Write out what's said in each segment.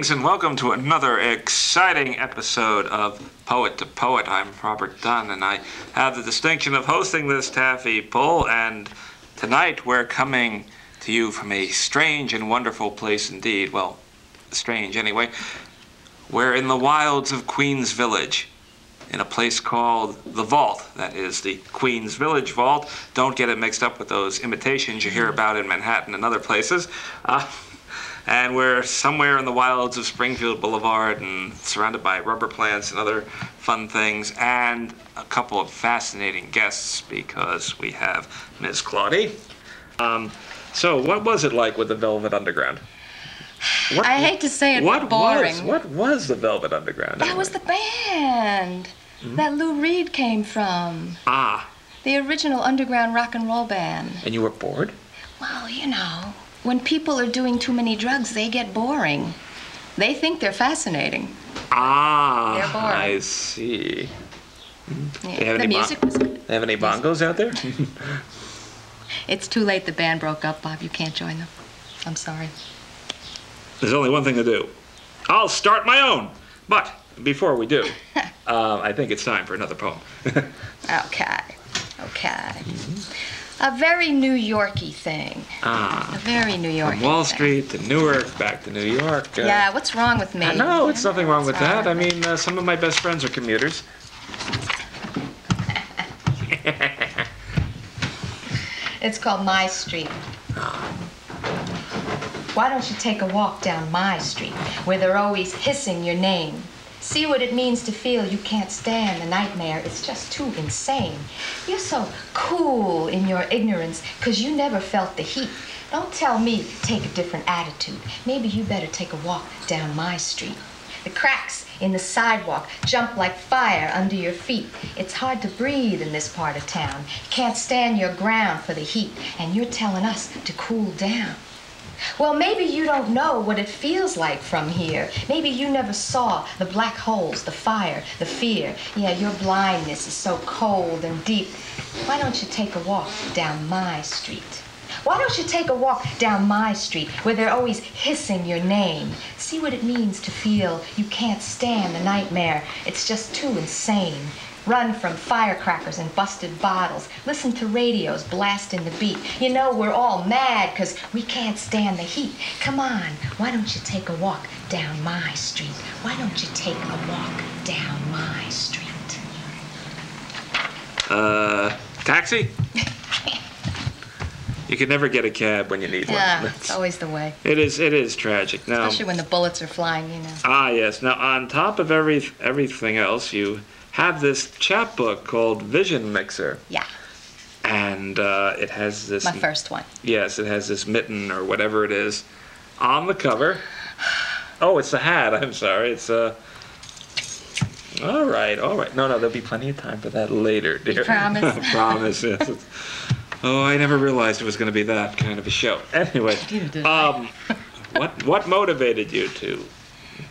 Greetings and welcome to another exciting episode of Poet to Poet. I'm Robert Dunn and I have the distinction of hosting this taffy pull, and tonight we're coming to you from a strange and wonderful place indeed. Well, strange anyway. We're in the wilds of Queens Village, in a place called The Vault. That is the Queens Village Vault. Don't get it mixed up with those imitations you hear about in Manhattan and other places. And we're somewhere in the wilds of Springfield Boulevard and surrounded by rubber plants and other fun things, and a couple of fascinating guests because we have Ms. Clawdy. So what was it like with the Velvet Underground? I hate to say it, but boring. What was the Velvet Underground? That was the band that Lou Reed came from. Ah. The original underground rock and roll band. And you were bored? Well, you know, when people are doing too many drugs, they get boring. They think they're fascinating. Ah, they're boring. I see. Yeah, the music was good. They have any bongos out there? It's too late. The band broke up, Bob. You can't join them. I'm sorry. There's only one thing to do. I'll start my own. But before we do, I think it's time for another poem. Okay. A very New Yorky thing. A very New Yorky From Wall thing. Street to Newark, back to New York. Yeah, what's wrong with me? No, it's nothing wrong with that. I mean, some of my best friends are commuters. It's called My Street. Why don't you take a walk down my street, where they're always hissing your name? See what it means to feel you can't stand the nightmare. It's just too insane. You're so cool in your ignorance, 'cause you never felt the heat. Don't tell me take a different attitude. Maybe you better take a walk down my street. The cracks in the sidewalk jump like fire under your feet. It's hard to breathe in this part of town. Can't stand your ground for the heat, and you're telling us to cool down. Well, maybe you don't know what it feels like from here. Maybe you never saw the black holes, the fire, the fear. Yeah, your blindness is so cold and deep. Why don't you take a walk down my street? Why don't you take a walk down my street, where they're always hissing your name? See what it means to feel you can't stand the nightmare. It's just too insane. Run from firecrackers and busted bottles. Listen to radios blasting the beat. You know we're all mad 'cause we can't stand the heat. Come on, why don't you take a walk down my street? Why don't you take a walk down my street? Taxi? You can never get a cab when you need one. Yeah, it's always the way. It is tragic. Now, especially when the bullets are flying, you know. Ah, yes. Now, on top of everything else, you have this chapbook called Vision Mixer. Yeah. And it has this... My first one. Yes, it has this mitten or whatever it is on the cover. Oh, it's a hat. I'm sorry. It's a... All right. No, there'll be plenty of time for that later, dear. You promise? Promise, yes. Oh, I never realized it was going to be that kind of a show. Anyway, what motivated you to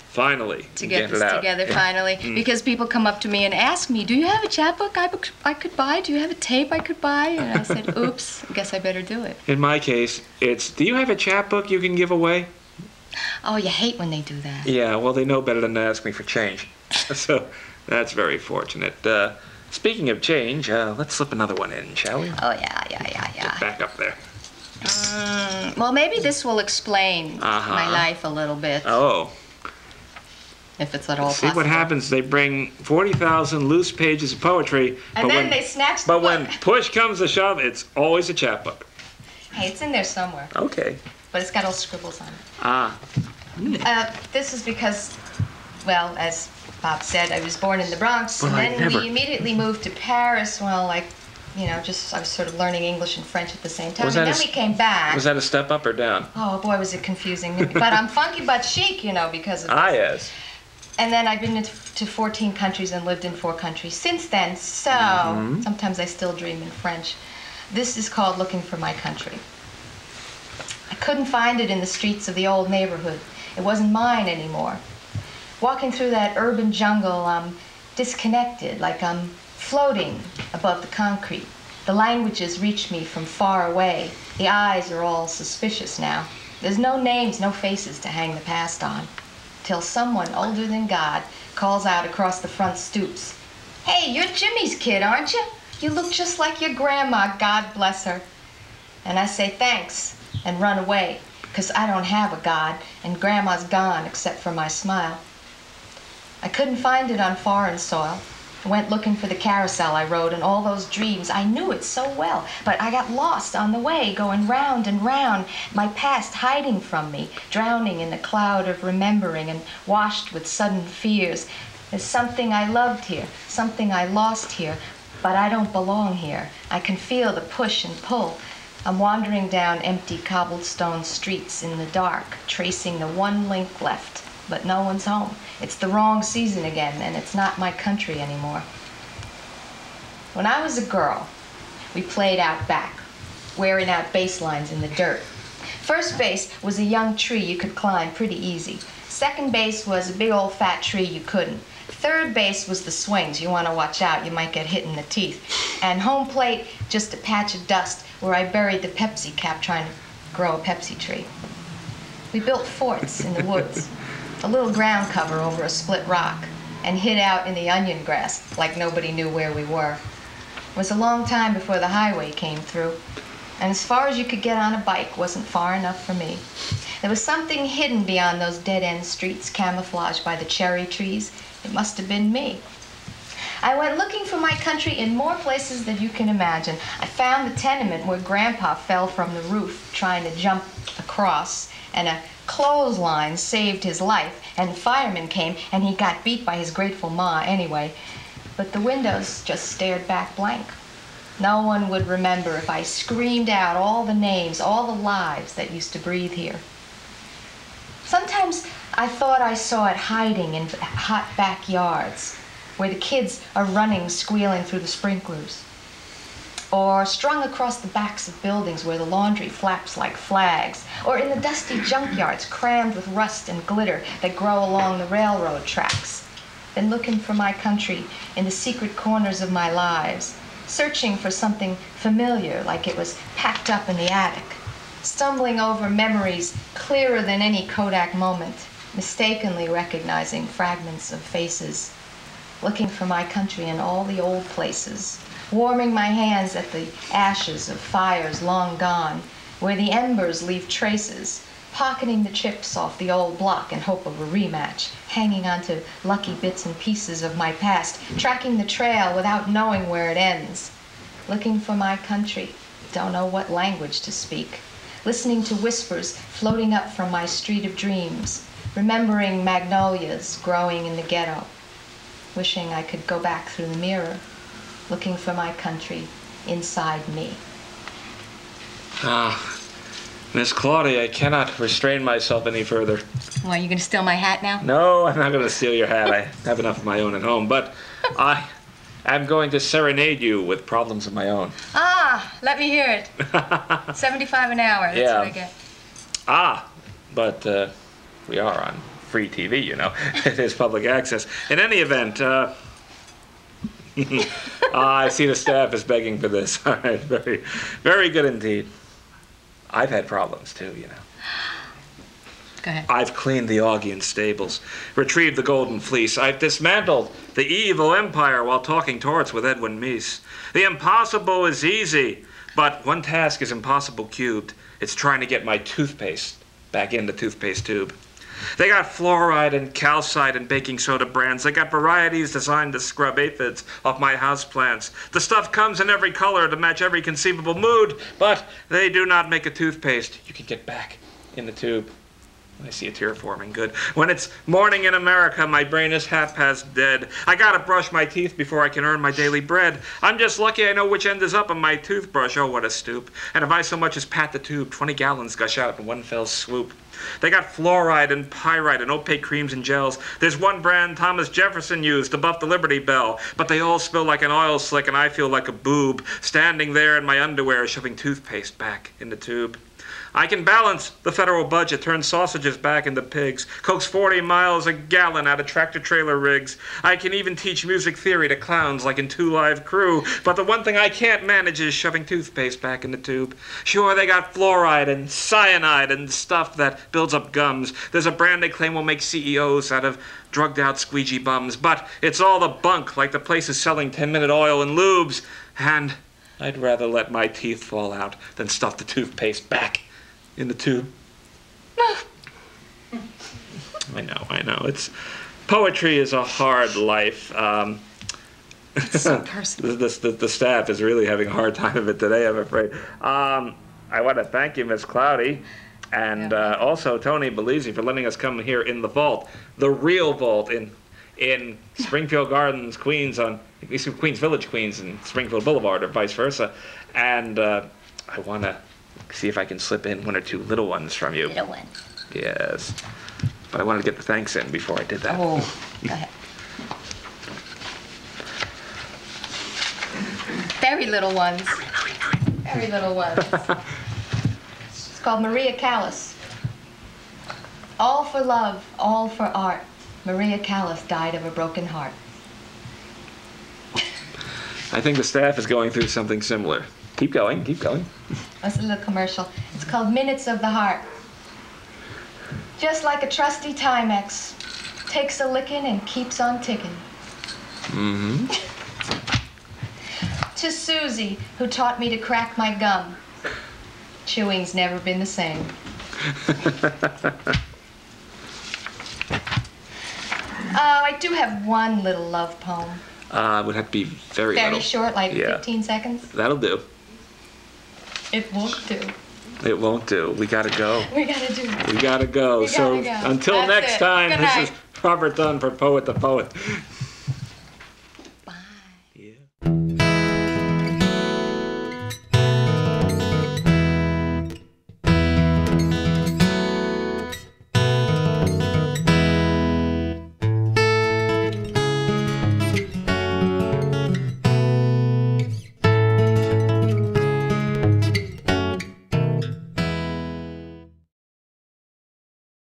finally get this together finally? Because people come up to me and ask me, do you have a chapbook I could buy? Do you have a tape I could buy? And I said, oops, I guess I better do it. In my case, it's, do you have a chapbook you can give away? Oh, you hate when they do that. Yeah, well, they know better than to ask me for change. So that's very fortunate. Speaking of change, let's slip another one in, shall we? Oh, yeah. Get back up there. Well, maybe this will explain my life a little bit. Oh. If it's at all possible. See what happens. They bring 40,000 loose pages of poetry. And then they snatch the book. But when push comes to shove, it's always a chapbook. Hey, it's in there somewhere. Okay. But it's got all scribbles on it. This is because, well, as Bob said, I was born in the Bronx, well, and then we immediately moved to Paris. Well, like, you know, I was sort of learning English and French at the same time. And then we came back. Was that a step up or down? Oh, boy, was it confusing. But I'm funky but chic, you know, because of this. Ah, yes. And then I've been to 14 countries and lived in 4 countries since then, so sometimes I still dream in French. This is called Looking for My Country. I couldn't find it in the streets of the old neighborhood. It wasn't mine anymore. Walking through that urban jungle, I'm disconnected, like I'm floating above the concrete. The languages reach me from far away. The eyes are all suspicious now. There's no names, no faces to hang the past on. till someone older than God calls out across the front stoops, "Hey, you're Jimmy's kid, aren't you? You look just like your grandma, God bless her." And I say thanks and run away, because I don't have a God, and Grandma's gone except for my smile. I couldn't find it on foreign soil. I went looking for the carousel I rode and all those dreams. I knew it so well, but I got lost on the way, going round and round, my past hiding from me, drowning in a cloud of remembering and washed with sudden fears. There's something I loved here, something I lost here, but I don't belong here. I can feel the push and pull. I'm wandering down empty cobblestone streets in the dark, tracing the one link left, but no one's home. It's the wrong season again, and it's not my country anymore. When I was a girl, we played out back, wearing out baselines in the dirt. First base was a young tree you could climb pretty easy. Second base was a big old fat tree you couldn't. Third base was the swings. You want to watch out, you might get hit in the teeth. And home plate, just a patch of dust where I buried the Pepsi cap trying to grow a Pepsi tree. We built forts in the woods, a little ground cover over a split rock, and hid out in the onion grass like nobody knew where we were. It was a long time before the highway came through, and as far as you could get on a bike wasn't far enough for me. There was something hidden beyond those dead-end streets camouflaged by the cherry trees. It must have been me. I went looking for my country in more places than you can imagine. I found the tenement where Grandpa fell from the roof trying to jump across, and a clothesline saved his life, and the fireman came, and he got beat by his grateful ma anyway. But the windows just stared back blank. No one would remember if I screamed out all the names, all the lives that used to breathe here. Sometimes I thought I saw it hiding in hot backyards, where the kids are running, squealing through the sprinklers. Or strung across the backs of buildings where the laundry flaps like flags. Or in the dusty junkyards crammed with rust and glitter that grow along the railroad tracks. Been looking for my country in the secret corners of my lives, searching for something familiar like it was packed up in the attic. Stumbling over memories clearer than any Kodak moment, mistakenly recognizing fragments of faces. Looking for my country in all the old places, warming my hands at the ashes of fires long gone, where the embers leave traces, pocketing the chips off the old block in hope of a rematch, hanging onto lucky bits and pieces of my past, tracking the trail without knowing where it ends. Looking for my country, don't know what language to speak. Listening to whispers floating up from my street of dreams, remembering magnolias growing in the ghetto, wishing I could go back through the mirror, looking for my country inside me. Miss Clawdy, I cannot restrain myself any further. Why, you gonna steal my hat now? No, I'm not going to steal your hat. I have enough of my own at home, but I am going to serenade you with problems of my own. Let me hear it. 75 an hour, that's Yeah. what I get. But we are on free TV, you know. It is public access. In any event, I see the staff is begging for this. All right, very, very good indeed. I've had problems too, you know. Go ahead. I've cleaned the Augean stables, retrieved the golden fleece. I've dismantled the evil empire while talking torts with Edwin Meese. The impossible is easy, but one task is impossible cubed. It's trying to get my toothpaste back in the toothpaste tube. They got fluoride and calcite and baking soda brands. They got varieties designed to scrub aphids off my houseplants. The stuff comes in every color to match every conceivable mood, but they do not make a toothpaste you can get back in the tube. I see a tear forming. Good. When it's morning in America, my brain is half past dead. I gotta brush my teeth before I can earn my daily bread. I'm just lucky I know which end is up on my toothbrush. Oh, what a stoop. And if I so much as pat the tube, 20 gallons gush out in one fell swoop. They got fluoride and pyrite and opaque creams and gels. There's one brand Thomas Jefferson used to buff the Liberty Bell, but they all smell like an oil slick and I feel like a boob, standing there in my underwear shoving toothpaste back in the tube. I can balance the federal budget, turn sausages back into pigs, coax 40 miles a gallon out of tractor-trailer rigs. I can even teach music theory to clowns like in 2 Live Crew. But the one thing I can't manage is shoving toothpaste back in the tube. Sure, they got fluoride and cyanide and stuff that builds up gums. There's a brand they claim will make CEOs out of drugged-out squeegee bums. But it's all the bunk, like the places selling 10-minute oil and lubes. And I'd rather let my teeth fall out than stuff the toothpaste back in the tube. I know. Poetry is a hard life. It's so personal. The staff is really having a hard time of it today, I'm afraid. I want to thank you, Miss Clawdy, and also Tony Bellizzi for letting us come here in the vault, the real vault in Springfield Gardens, Queens, Queens Village, Queens, and Springfield Boulevard, or vice versa. And I want to see if I can slip in 1 or 2 little ones from you. Little one. Yes. But I wanted to get the thanks in before I did that. Oh, go ahead. Very little ones. Very little ones. It's called Maria Callas. All for love, all for art. Maria Callas died of a broken heart. I think the staff is going through something similar. Keep going. That's a little commercial. It's called Minutes of the Heart. Just like a trusty Timex, takes a licking and keeps on ticking. Mm-hmm. To Susie, who taught me to crack my gum. Chewing's never been the same. I do have one little love poem. It would have to be very little. Short, like 15 seconds. That'll do. It won't do. It won't do. We gotta go. We gotta do. We gotta go. We gotta go. Until That's next it. time, Good this night. is Robert Dunn for Poet to Poet.